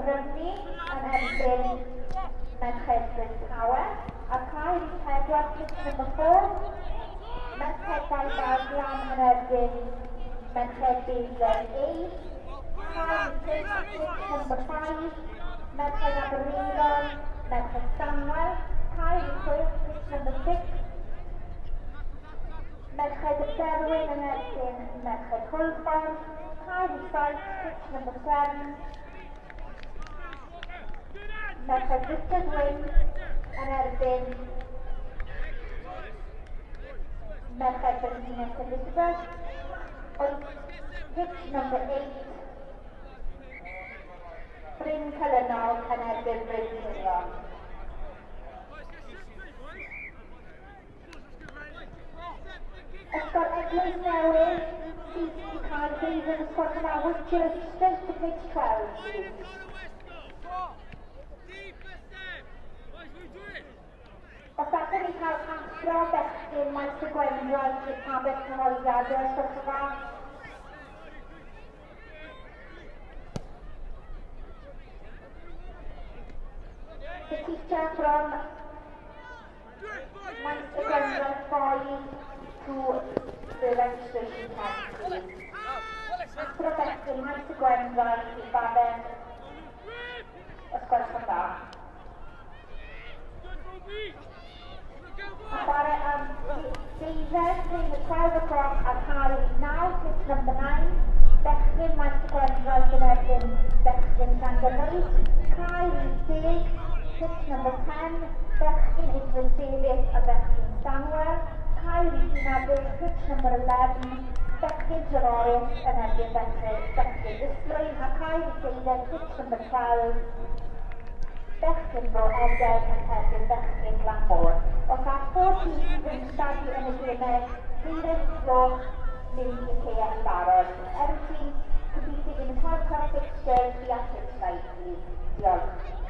Rygbi yn erbyn Merched Bryntawe, a cael i pedwar pitch number 4, Merched Balbardian yn erbyn Merched Beilen A, cael i pitch number 5, Merched Aberneidon, Merched Stanwell, cael i pitch number 6, Merched Derwyn yn erbyn Merched Hwlffordd, cael i pitch number 7, Merched Richard Wyn yn erbyn Merched Brenhines Elizabeth, oedd pitch number 8, Bryn Cylynog yn erbyn Bryn Cylion. Ysgol Eglwys Newydd sydd wedi cael bydd yn ysgol Cynawyd just straight to pitch 12, please. Os allwn ni cael athro bechgyn maes y Gwendraeth i'r tabell cyhoeddiadau os gwelwch yn dda. The teacher from maes y Gwendraeth boy to the registration test, please. Athro bechgyn maes y Gwendraeth i'r tabell os gwelwch yn dda. Chwarae am David, playing at 12 o'clock at Harley now, pitch number 9. Bechgyn maes y Gwendraeth yn erbyn Bechgyn Llangynnwys. Cael Deg, pitch number 10. Bechgyn Idris Davies a Bechgyn Stanwell. Kylie Nabel, switch number 11, Becky Dolores, and then Becky Display, Kylie Taylor, switch number 12, Becky Boedden, and then Becky Glamore. Of our 14 yn stadi yn y gemau, Rhys Roch, Lily Kay and Barod. Every team competing in the hardcore fixtures, the athlete side, please. Diolch.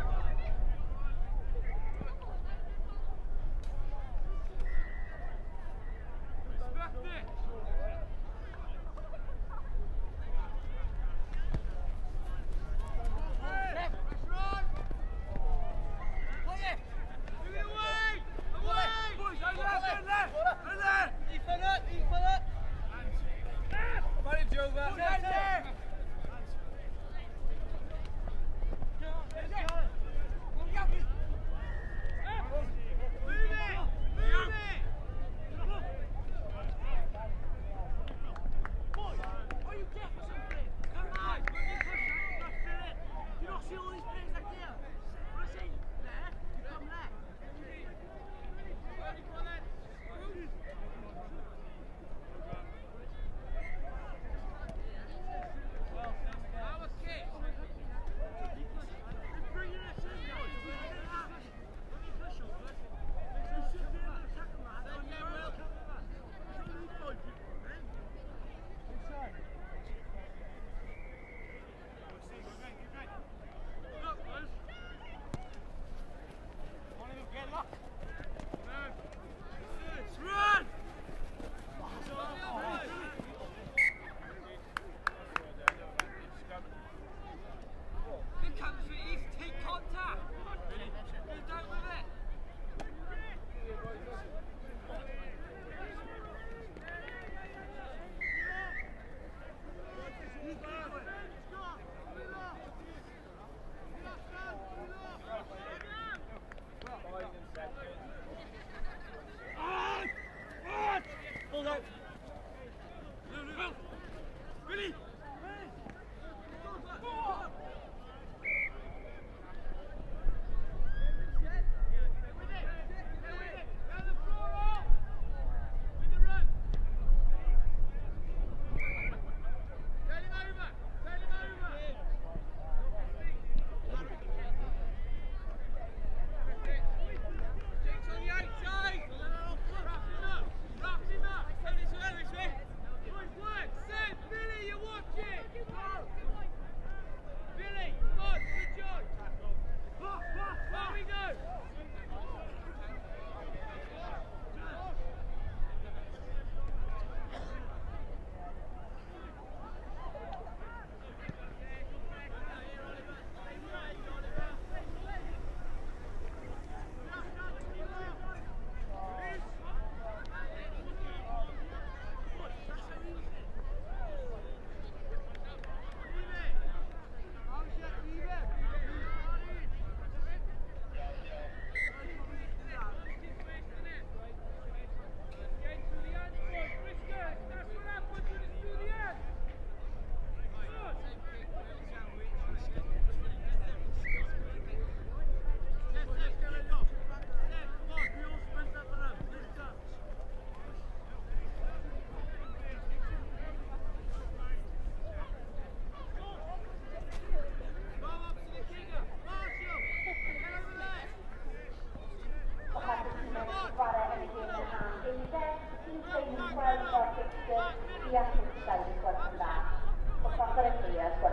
Yes,